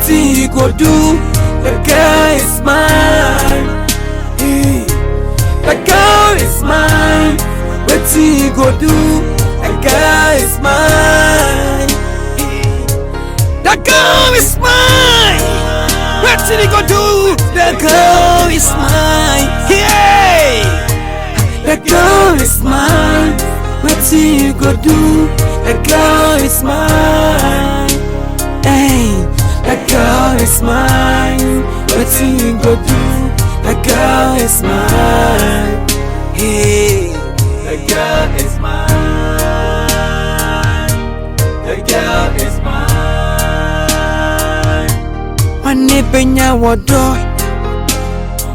Wetin you go do? The girl is mine. The girl is mine. Wetin you go do? The girl is mine. The girl is mine. Wetin you go do? The girl is mine. Hey, the girl is mine. Wetin you go do? The girl is mine. Hey, the girl is mine. Wetin you go do? The girl is mine. Hey, the girl is mine. The girl is mine. Mane benya wado,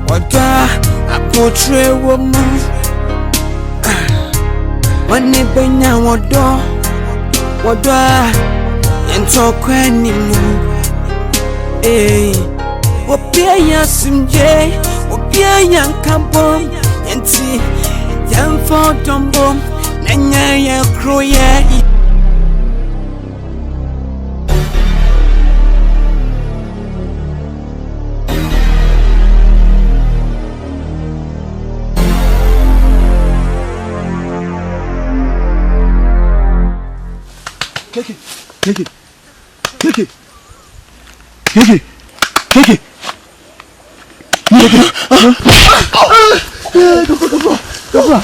wada apotre woman. Mane benya wado, wada entokwe ni mu. Hey, wopia ya simje, wopia ya nkabom, enti yamfo dombom, nanya ya kroye. KK. Go.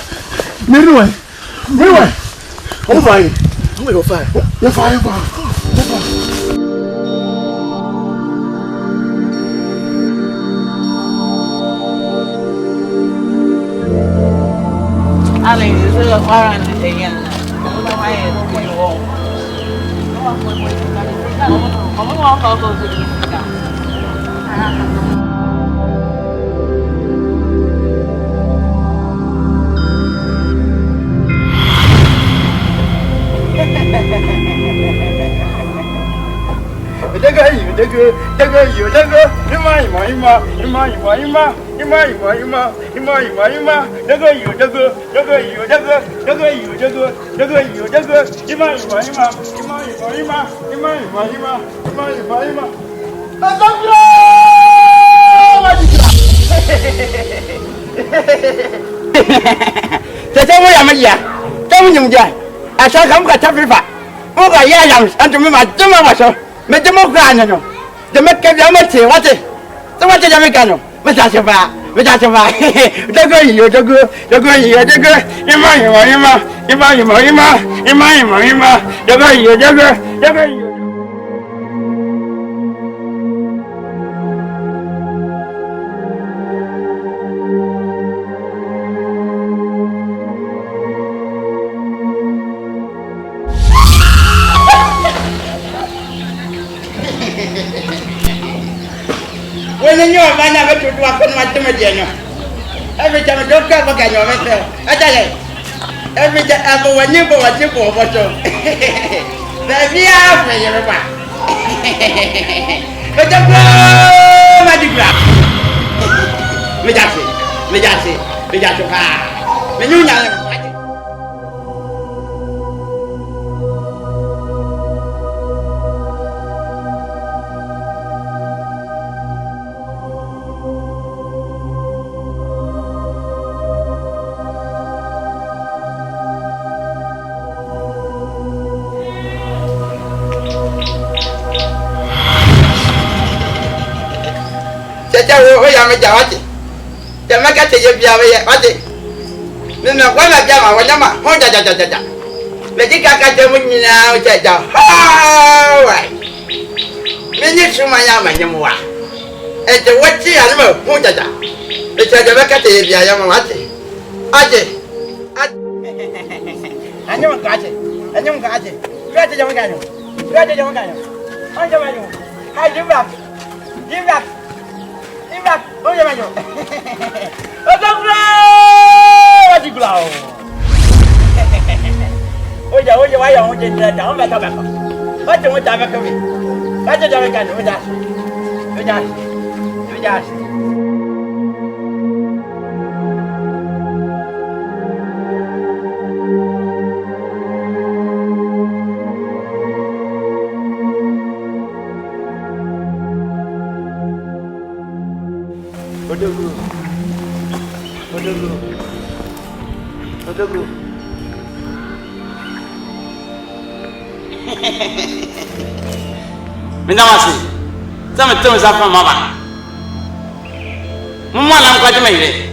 Midway. Over. You're fine. Alan, this is a foreign again. The McBROWM, what is the Americano? Mensamu, the girl, when you know, I never took one from my Timothy. Every time I don't come again, I tell you. Every time I go when you go, what you go, what you. Baby, I'm for you. But the blow, my dear. Me just when you know. The market is a party. No, when I jam, when I'm a jaja. The Jika Jamuni now, Jaja. All right. Minutes to my yama, Yamua. And the what she animal, Punjaja. The Jacate is a Yamati. I know got it. Ready to Yamagano. I give back. Oh, yeah, oh, don't blow! What you blow? Oh, yeah, why don't you get down back? What do you want to have a coffee? What did I get with us? Mensamu, sama tu siapa mama? Mama nak kau cuma ini.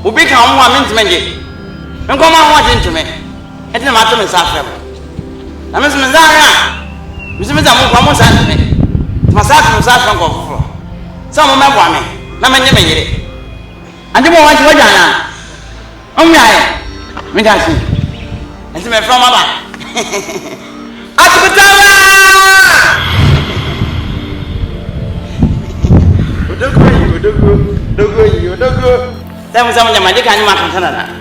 Ubi kamu amin cuma ini. Engkau mahu aja cuma. Itu nama tu mensamu. Nama mensamu. Mensamu kamu sana ni. Masak kau. Sama McBROWM. Nama ni menjadi. Anda mau macam mana? Ya. Minta sih. Itu from apa? Aku betul. Udah. Saya mau sama nyamanya kan makan sana.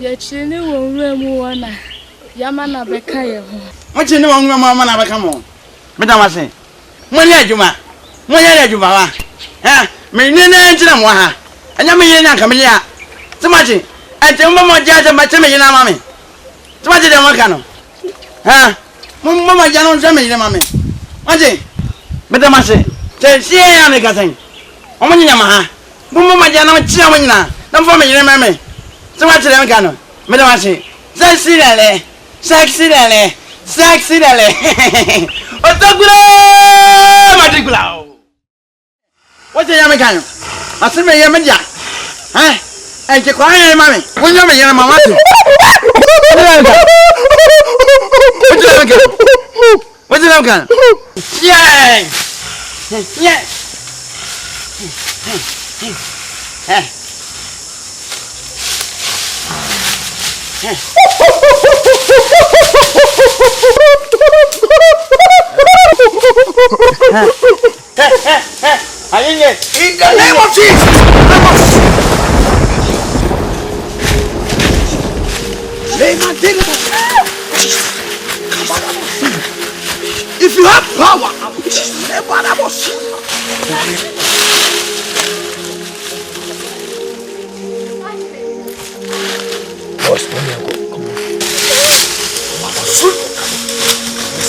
Yachini wonwe muwana yamana bekaye ho Machini wonwe mama bekamo Mensamu Mwani ajuma wa ha menene ntina mo ha anya menye nya kamenya timachi ante mama jaja macheme yina mame timachi de mo kano ha mama jano ncheme yina mame anje Mensamu te sie ya ne gasen omonye nya ma ha mama jano chia mo nyina na mfo me yina mame timachi de mo kano Mensamu sexy lele otagura matricula What's the American? I see me, Yamaja. Eh? And you cry, mammy. When you're my mamma. What's the American? Yeah. In the name of Jesus! If you have power,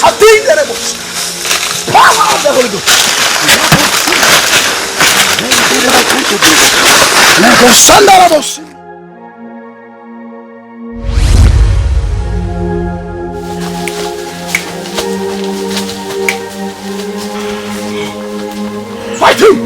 I think that power of the Holy Ghost. Fight him!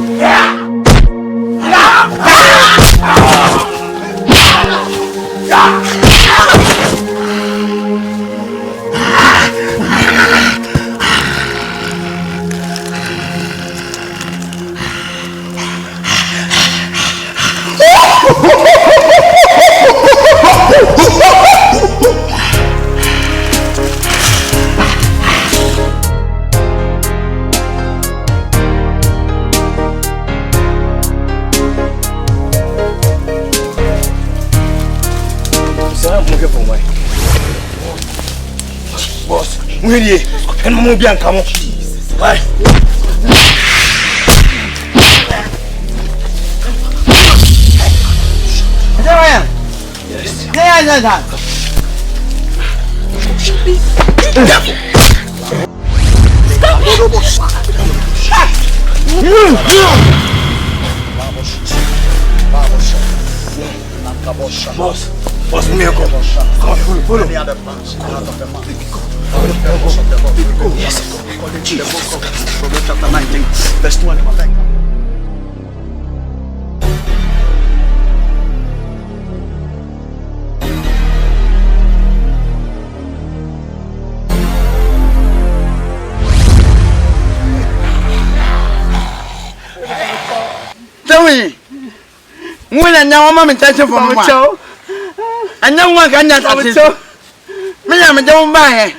Boss, we're here. And Mama Bianca, come on. Bye. Yes. Be careful. Boss, miracle. Follow. Any other plans out of the mind. Yes. Proverbs chapter 19, verse 20. Tell me, when I know I'm touching for my child, I know one can not touch it. Me, I'm a don't buy it.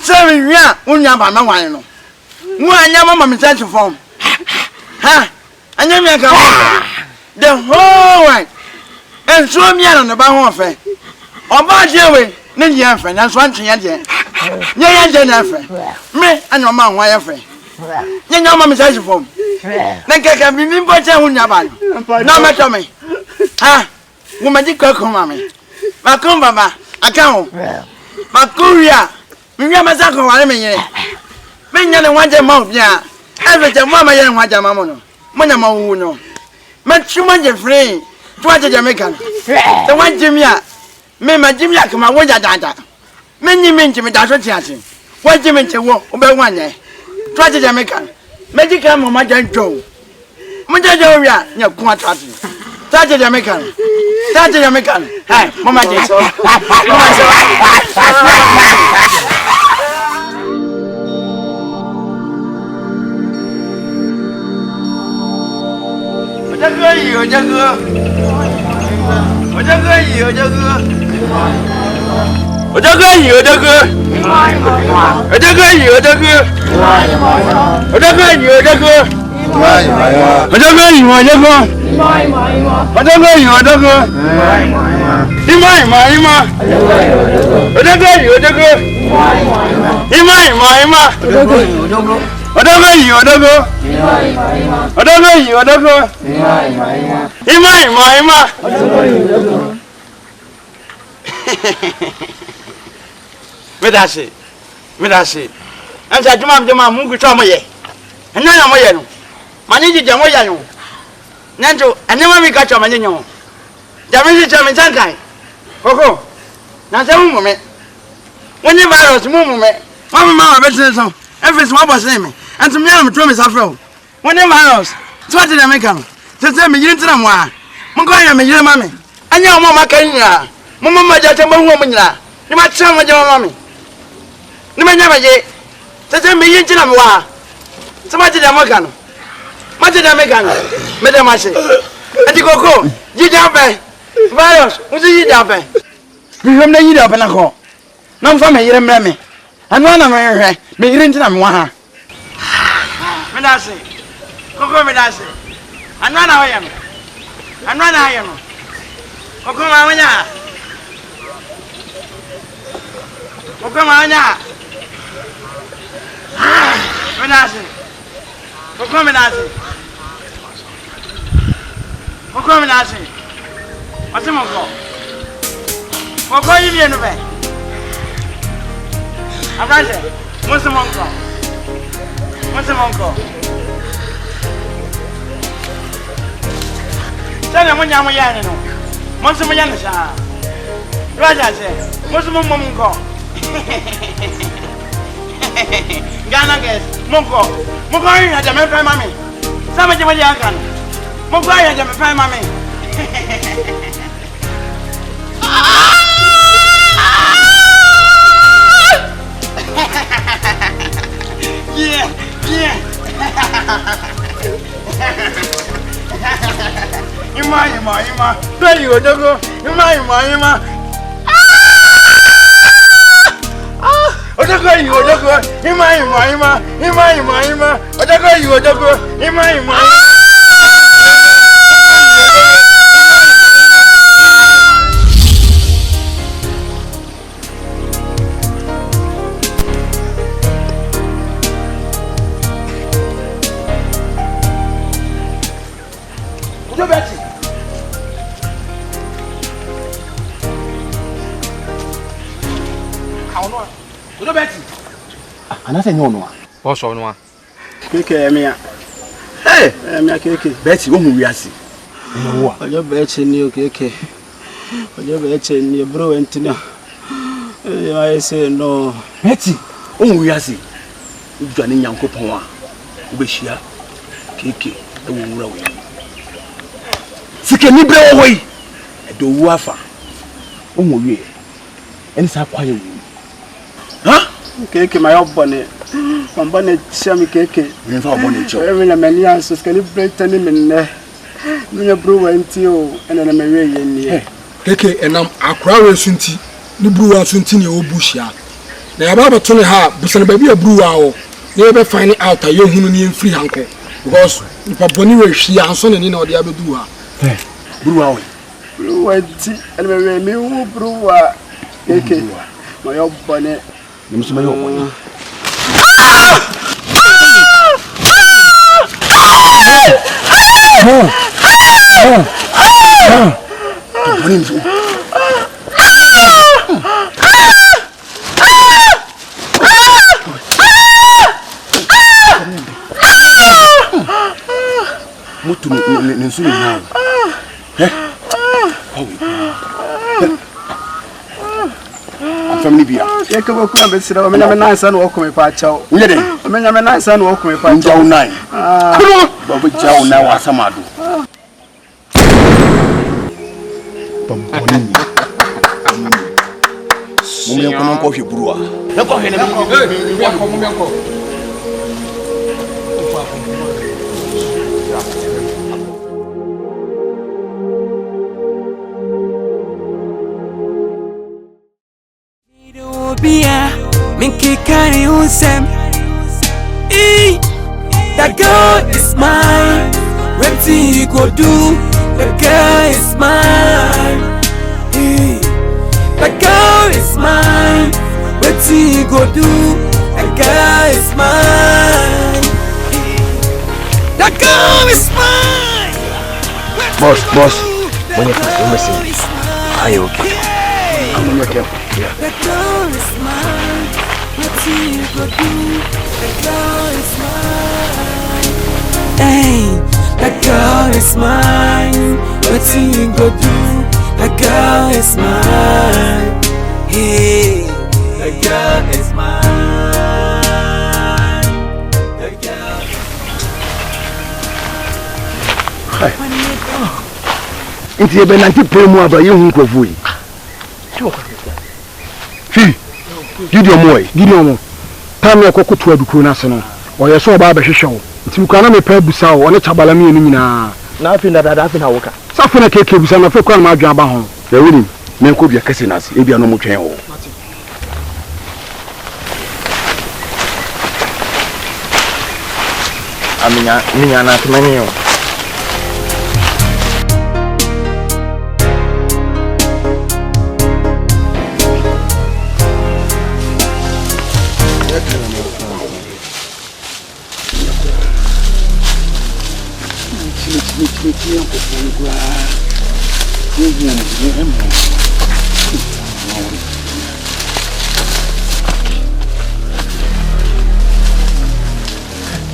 Tell me, yeah, when you're by my wine. When I know I'm touching for him. Ha! I never come the whole way and throw me on the bow of it. Or about your way, Ninja friend, that's one thing I did. Yeah, Jennifer. Me and your mom, why friend. You know, I'm touching for him. Then can be me, but I won't have one. No matter me. Ha! Woman, you cook, mammy. Macumba, Akan. Macuria. Miyamazako, I mean, Minion want a mouth, yeah. Everything, Mamma, and what a mamma. Monama, no. Much free. Try to Jamaican. The one Jimmy. Me, my Jimmy, come on, what data. Many men to me, that's what you're saying. What do you mean to walk over one day? Try to Jamaican. Medical, my Joe. Mujajoria, no quantity. Try to Jamaican. Try to Jamaican. Hi, Mama Jason. Medasi. And said, Jama, Mugu Tomoye. And none of my Maniji Jamoyano. Nanto, and never we got your manino. Jamaica Jamankai. Coco. Now, some moment. When you buy us, movement, Mamma business, every small was name, and some young promise Afro. When you buy us, what did I make them? To tell me, you tell them why. Mongoya, my young mammy. And your mamma Kenya. Mamma Jatama woman. You might tell my young mammy. No man never yet. To tell me, you tell them why. So much did I make them? What did I make them? Madame, I say. And you go, you jump back. Virus, what's it jump back? You come to eat up and I go. No family, you remember me. And one of my be into them one. Medasi. Coco Medasi. And one I am. And one I am. Coco Mania. Coco Mania. Medasi. Coco Medasi. Coco Medasi. What's the monko? Coco, you in the bed. I'm right there. What's the monko? What's the monko? Tell him when you're young. What's the Mayanasha? Raja said, what's the monko? Ghana guess, monko. Monko, you had a man for mammy. Somebody when you're Akan. Monko, you had a man for mammy. Yeah. Ima. There you go, Ima. Odago, Ima. Odago, Ima. no Betty. And I say no. What's on one? KK, me. Hey, me KK. Betty, won't we ask? I just bet in you, KK. I just bet in your bro and Tina. I say no. Betty, won't we ask? You're joining young Copa. Ubeshia, KK, the woman away. Sick and you blow away. I do wafa. Oh, yeah. And it's a quiet. Huh? KK, my old bonnet. My bonnet, Sammy KK. You're not bonnet. Every many answers can you break any minute? Me Bruwaa until and then I'm here. KK and I'm a crowd sunti. Ni Bruwaa sunti ni obushia. Na yaba tone ha busana baby Bruwaa o. Never find out a young human in free uncle. Because if a bonny way she answered and the other do her. Bruwaa. Bruwaa and me Bruwaa. KK, my old bonnet. You must be your boy. Mutu nsumi now. I'm family beer. Yeah, come on, come sit down. I'm nice and walk me patch out. I'm nice and walk me patch out. 9. Come on. But we jaw now as a madu. Mummy, come on, coffee, Bruwaa. That girl is mine. What he go do? The girl is mine. The girl is mine. What he go do? The girl is mine. The girl is mine. Boss, when you're missing, are you okay? I'm okay. The girl is mine. What he go do? The girl is mine. Hey, the girl is mine. What he go do? The girl is mine. Hey, the girl is mine. The girl. Hi. Inti ebe nanti premu aba ye hu nkrofu yi. Gideon. Time ya kokoto adukuru na se no. Oye so oba behwehwe wo. Nti ukwa na me pa busa wo, one chabala mi enu nyina. Na afi na dada afi na woka. Safu na KK busa na fe kwa na ma adwan ba ho. Ya wuni, me nko bia kese na se, ebia no mo twen wo. Minya na tumani yo.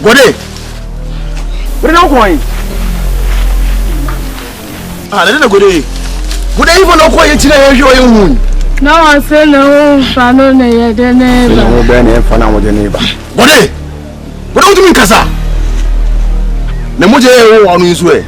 Gode. What are you going? Ah, let go dey. Gode even no ko yeti na yo hu. No one say no, fa no na ye de neighbor. No be na fa na wo de neighbor. Gode. What do you mean kasa? Na mo je wo anu nso e.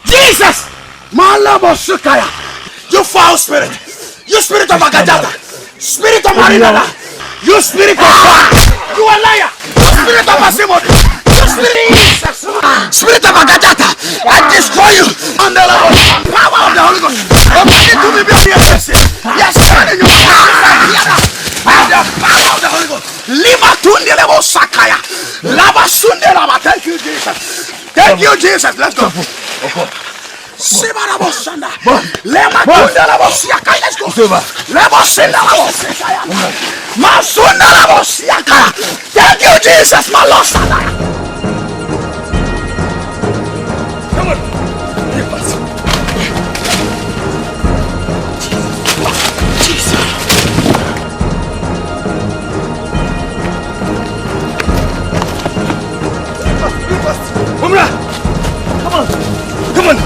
Jesus! Malabo Sukaya! You foul spirit! You spirit of Agadata! Spirit of Marinada! You spirit of God! You a liar! You spirit of Asimoni! You spirit of Agadata! I destroy you! On the level power of the Holy Ghost! Open it to me, be a mercy! Yes, sir! By the power of the Holy Ghost! Lima Tundi level Sakaya! Lava Sunde Lava! Thank you, Jesus! Thank you, Jesus! Let's go! Sibarabo Sanda. Lema Tunda Labo Siaka. Let's go. Lebo Senda Labo Siaka. Masunda Labo Siaka. Thank you, Jesus, my Lord. Come on. Jesus. Come on. Come on.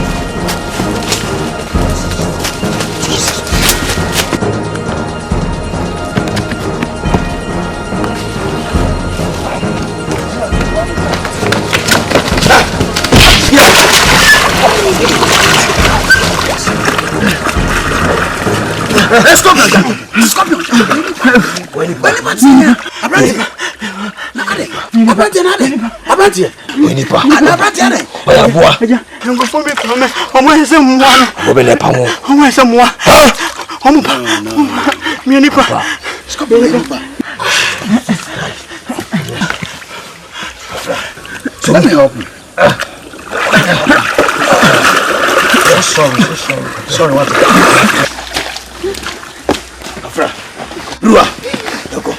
Let me help you. Sorry, what? Afra, Bruwaa, go.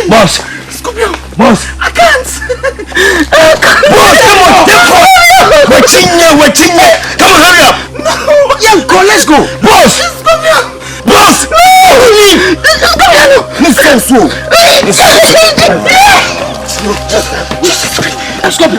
Boss, Scorpion. Boss, I can't. Boss, come on, hurry up. No. Yeah, go, let's go. Boss, Scorpion. Boss, Scorpion, let's go.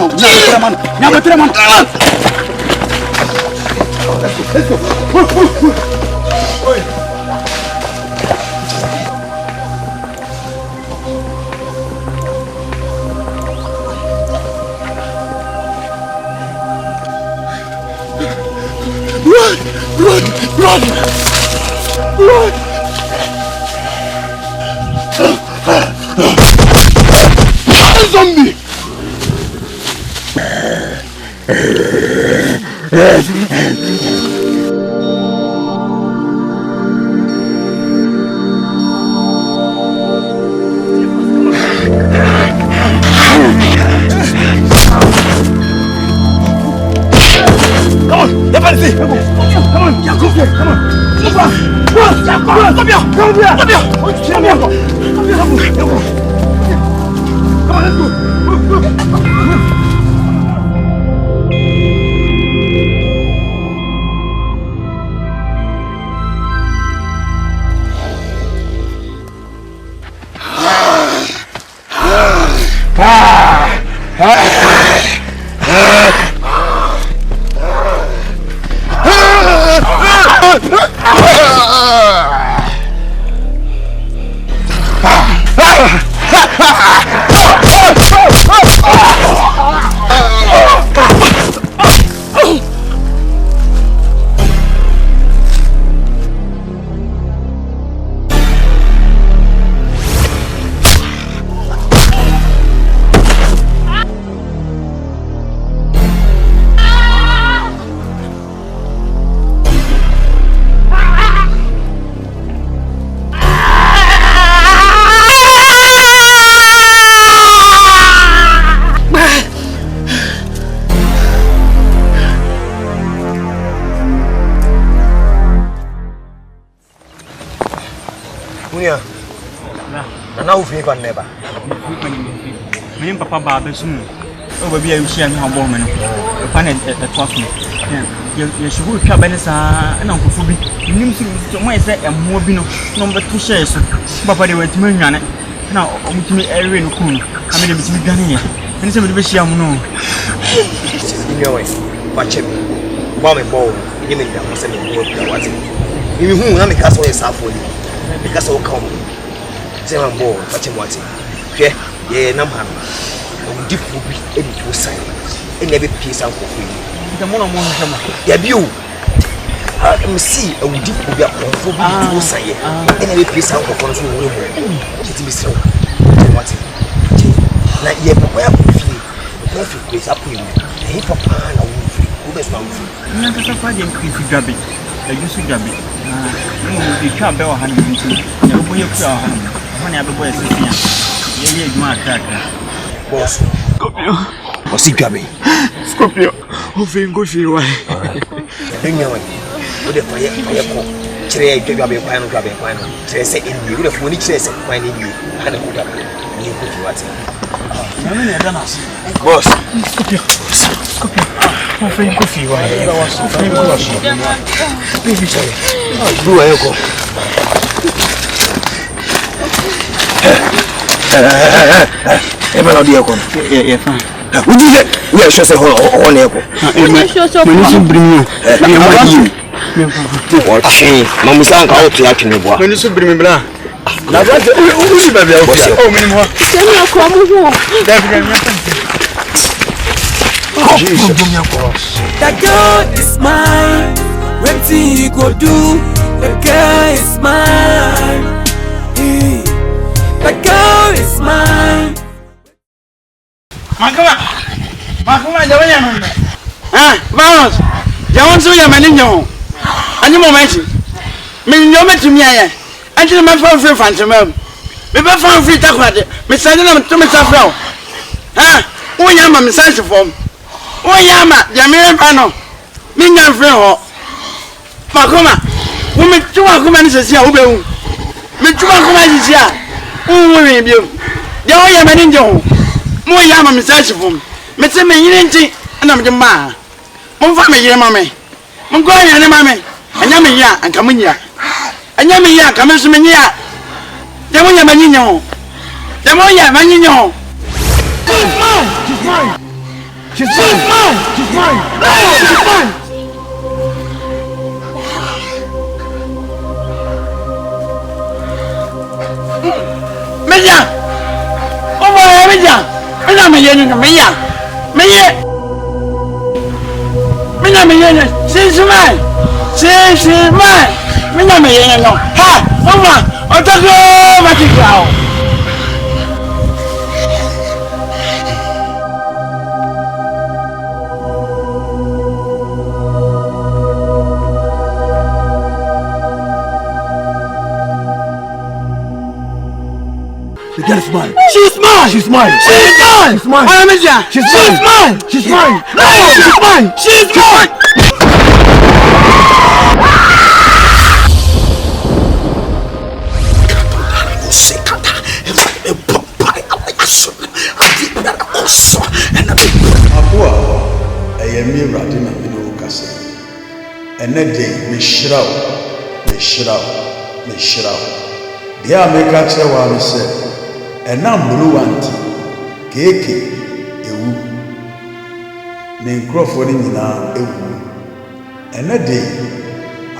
Run! Zombie! Never. Me papa baba soon. Oh, baby, I share how woman. The planet at talking. You should go to Benessa and Uncle Fubi. You to my say and more bino number 2 shares. Papa, they went to me. Now, to me, Erin Kun. I mean, it's Ghanaian. And some of the Shiamuno. Watch him. One ball, you mean that was a work. You who na me castle is half for you. Because all come. Say my ball, watch him what. Yeah, yeah, no man. Deep will be able to sign. And every piece out for you. The more yeah, you. See a deep will be a to sign. And every piece out of one room. It is so. What? Like, yeah, but where we feel perfect place up with hip hop and a wood free. Who is my free? I'm not a fighting creepy gabby. I used to gabby. You can't bear a hand. You put your car when I have a boy sitting. You my attacker. Boss, Scorpio. What's he gabby? Scorpio. Who feel good for you? Bring your way. What if I call? Today, I give you a final grabbing final. Today, say in you, the phone, chase and finding you. And a good up. You put you at boss, Scorpio. I'm feeling coffee. Baby, sorry. Bruwaa, go. Ever dear, yeah, fine. Would you get? We are just a whole on air. Bring you. What she? Mamma's uncle out to action. When you bring me black. Now, what is it? Oh, minimum. The girl is mine. What he go do? The girl is mine. The girl is mine. Makuma, Javan. Vamos. Javan, so you're managing. And you moment. Me, you met me. Until my phone free phantom. Me phone free takwade. Me send them to me safra. Who am I message form? Who am I? Jamie Pano. Me nyan free ho. Makuma. Who me two akuma is here ube. Me two akuma is here. Who will be? The old yaman jo. Mo yama message form. Me say me yinti and I'm the man. Mo fa me yema me. Mo go ya ne ma me. Anya me ya anka mo nya. Anya me ya ka me so me nya. De mo ya manyinyo. De mo ya manyinyo. She's mine. She's mine. She's mine. She's mine. She's mine. Meja. Oh boy, meja. Meja me ye no meja. Meye. Meja me ye no. She's mine. She's mine. Meja me ye no. Ha. Oma. Otako matikao. The girl is mine. She's mine. She's mine. She's mine. She's mine. She's mine. She's mine. She's mine. She's mine. Abua, I am here at dinner in Okasa. And that day, Miss Shroud. The American one said, and now Bruwaa KK, ewu. Ne Crawford in ewu. And that day,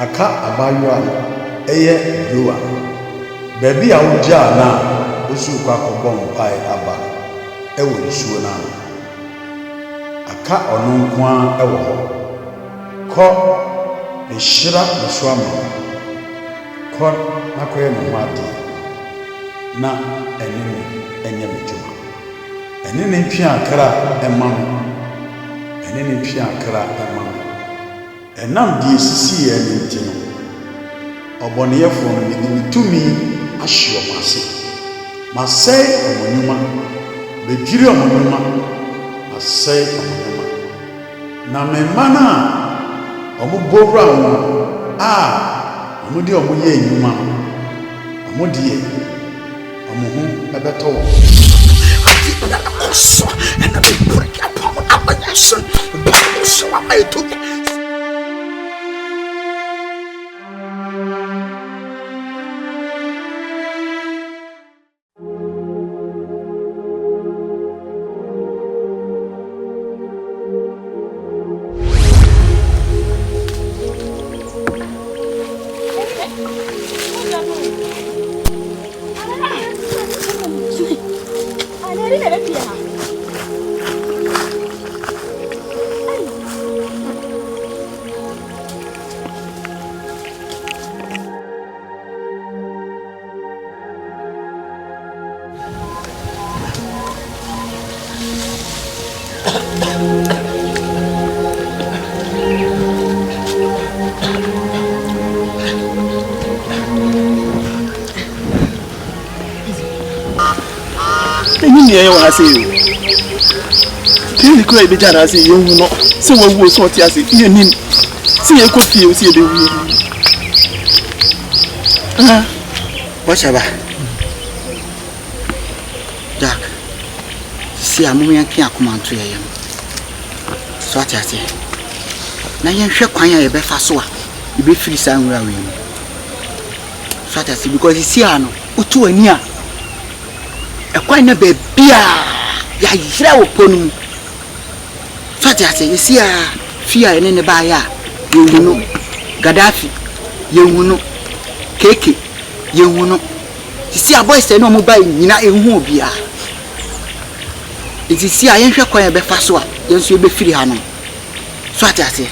Akan abaywa, Bruwaa. Baby, I would jar now, Usu Kwako bomb pie aba, ewu isuo na. Aka ono kwa ewo ho. Ko eshira nsuama. Ko nakoye no madi. Na enene enye medjuma. Enene ntwa akra emam. Enene ntwa akra emam. Enam die sisi ye ntino. Oboneyefo no me tumi ahyo mase. Masai omonyuma. Bejiri omonyuma. Masai omonyuma. Na memana omubora wo omudi omuye enyuma. Omudi omuhu ebeto wo. So and I break up our nation. So I took Any near I say you. Can you cry better as you know? So what was what you say? You mean, see a coffee, you see the whatever. Jack, see a movie and can't come on 3 a.m. So what I say? Now you should quiet a befasoa. You be free somewhere. So what I say because you see, I know, Utu and ya. A quite a baby. Ya, you shall open. So what I say, you see, fear in the buyer. You know, Gaddafi, you know, KK, you know. You see a boy say no mobile, you know, in who be. It is see, I ain't sure quite a befasoa. Yes, you'll be free, Hannah. So what I say.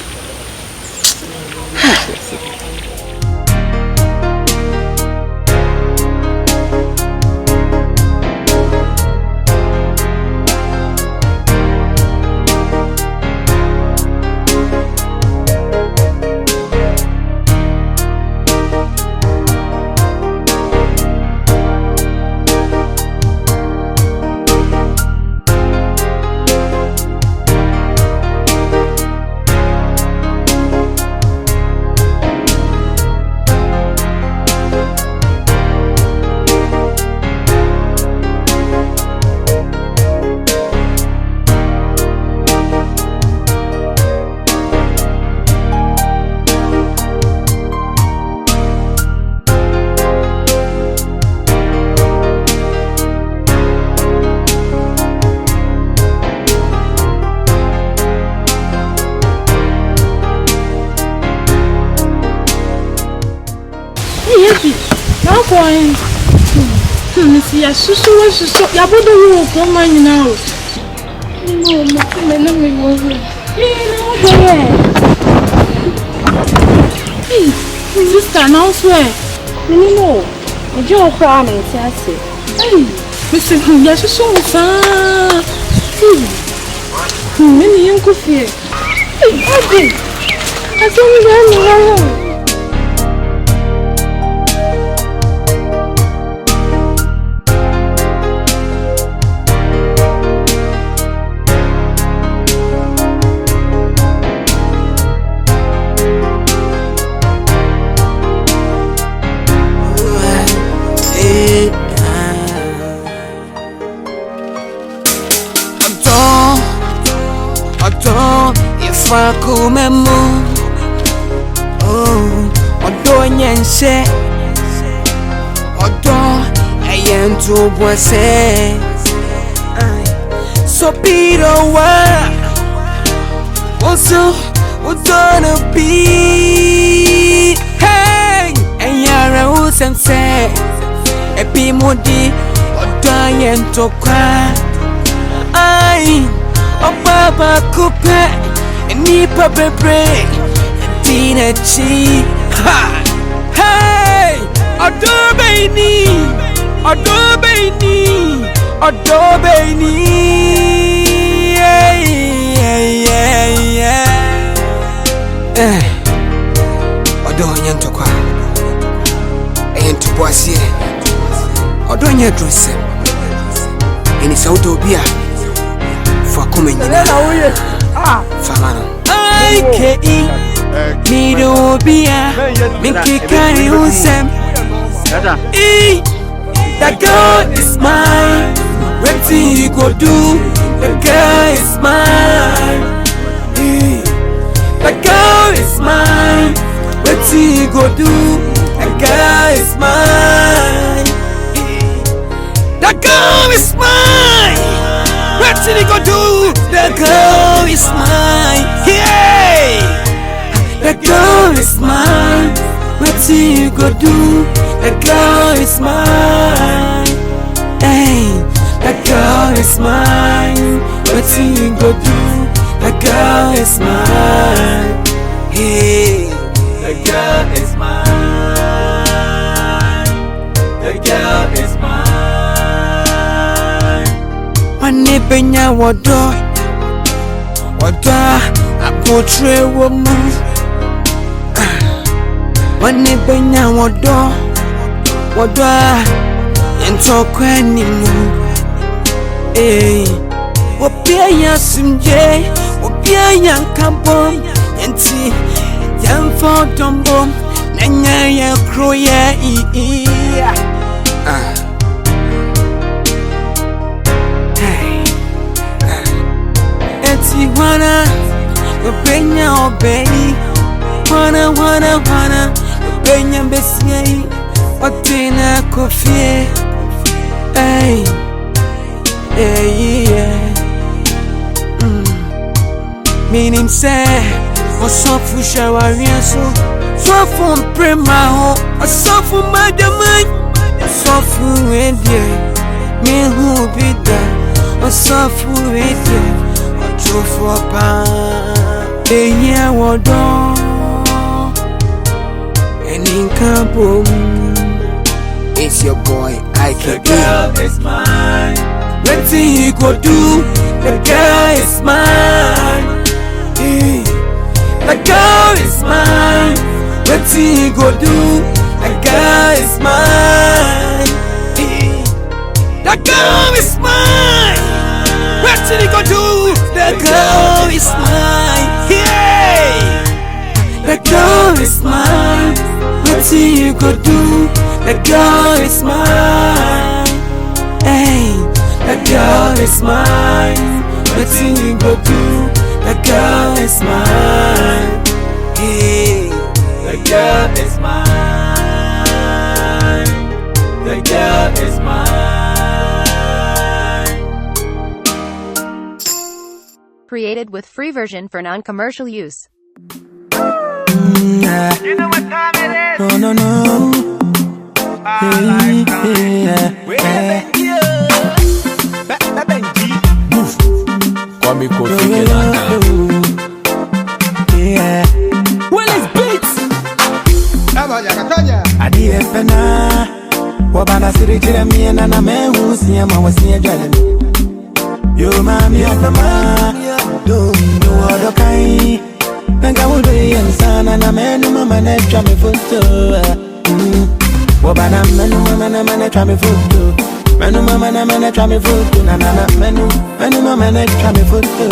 See, I so ya bodo wo ko man now. No, me wo. Hey, sister now swear. No. I just cry me say. Hey, Mr. Ya so fa. Me yen ko fie. Hey, I don't know. Kumawood, oh, Odonyense, Odo, Ayen to Boise, so Peter, also, Odonna be, hey, and Yara Usam say, a Pimodi, Odoyen to cry, Papa Coupe. Nipa bebre, Dina chi. Hey, adobe ni, Odonya ntokwa, entubwasi, Odonya dresse. Ini sauti obia, fa kumenyina. Famano. I.K.E. Medo Bia, McBROWM Usem. That girl is mine. What you go do? The girl is mine. The girl is mine. What you go do? The girl is mine. The girl is mine. What you go do? The girl is mine. Hey, the girl is mine. What you go do? The girl is mine. Hey, the girl is mine. What you go do? The girl is mine. Hey, the girl is mine. The girl is mine. Wanebenya wodo, apotre woman. Wanebenya wodo, entokweni mu. Hey, Wapia Simje, Wapia Yang Kabom, Yanti, Yang for Dombom, Nanya Croya. Eti wana, Benya obey, wana, Benya Bessie, Otina Coffee. Hey, yeah. Meaning say, or so for shower, so from Prima, or so for Madam, so for radio, me who be there, or so for radio, or two for pan, a year or dawn, and in Kaboom. It's your boy, I can. The girl is mine. Let's see he go do. The girl is mine. The girl is mine. Let's see he go do. The girl is mine. The girl is mine. Let's see he go do. The girl is mine. The girl is mine. Let's see you go do. The girl is mine. Hey, the girl is mine. Let's see you go do. The girl is mine. Hey, the girl is mine. The girl is mine. Created with free version for non-commercial use. You know what time it is? No. Kwame Kofi Kenaka. Well, it's beats. Adie pena wabana siri jiremi na na mehu siyama wasiya jalemi. Yo mami apama do odo kai nanga wudo yansana na menu mama na twa me photo. Wabana menu mama na twa me photo. Menu mama na twa me photo. Na menu mama na twa me photo.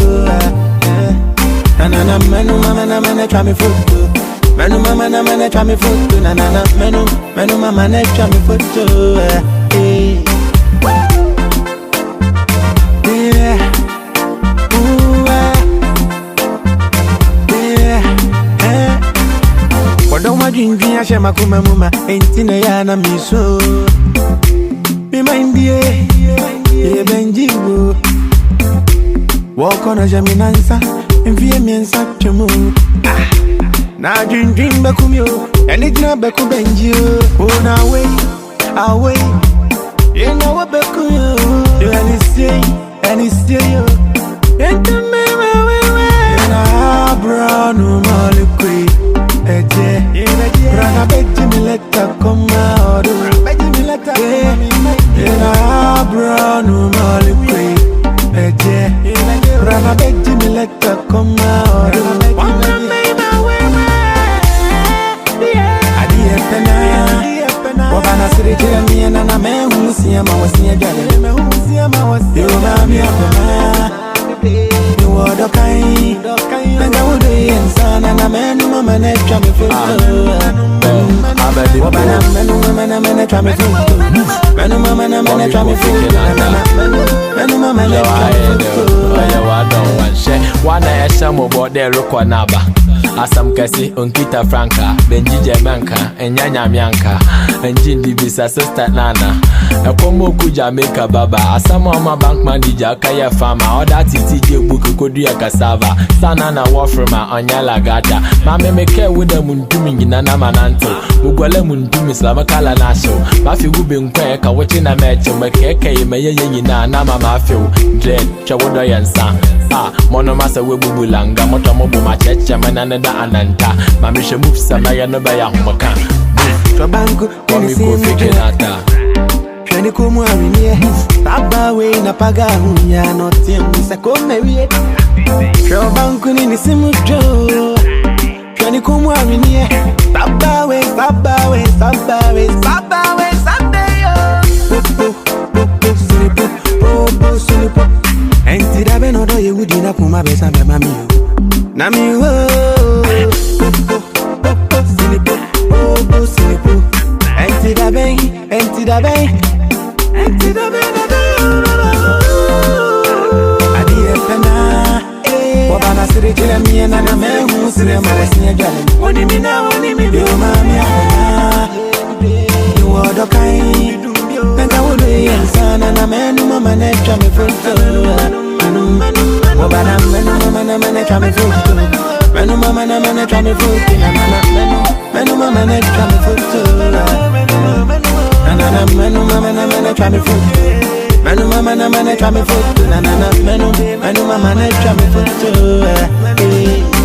Na menu mama na twa me photo. Menu mama na twa me photo. Na menu mama na twa me photo. Yeah. Don't want you to share my mama, ain't in a yana me so. Be mind ye, Benji. Walk on a jaminanza, and via me and such a moon. Now drink Bakumio, and it's not Baku Benji. Oh, now wait, you know what Bakuyo, and it's still, and the memory, brown, no more. Rana beji mileta koma odo beji mileta ina brown malikwe eje Rana beji mileta koma odo adie pena wabana siri jiremi na mehu siyama wasiya jale yo mami apema yo odo kai nanga wudo yansana na menu mama na twa me photo. Wabana menu mama na twa me photo. Menu mama na twa me photo. Menu mama na twa me photo. I don't want share. Wana esha mo bode roko naba. Asam kasi unkita franka Benji jemanka enyanya mianka Njindi bisa sister nana Ekomo ku Jamaica baba Asama ama bank manager kaya farmer Oda titi je buku kodu ya cassava Sana na wafrima onyala gata Mame meke wuda muntumi ngina na mananto Ugwale muntumi slama kala nasho Mafi gube nkwe ka wachi na mecho Mekeke imeye nyina na mama feel Dread chawodo yansa Mono masa webubulanga Moto mobu macheche manane da ananta Mamishe mufsa maya no baya humaka Twabangu Kwame Kofi Kenaka Shani kumu awinie Tabawe na paga hunya Notia mwisa komewie Twabangu nini simu jo Shani kumu awinie Tabawe Popo silipo my best and mami. Nami wo. Sinipo, oh sinipo. Empty da bay, empty da bay, empty da bay. Adi epena. Wabana siri jile miye na na mehu siri mawesi jale. Woni mi yo mami ahana. You odo kai. Nanga wulu yansana na menu mama ne chame futo. Wabana menu mama na mane chame futo. Menu mama na mane chame futo. Menu mama ne chame futo. Menu mama na mane chame futo. Menu mama na mane chame futo. Menu mama ne chame futo.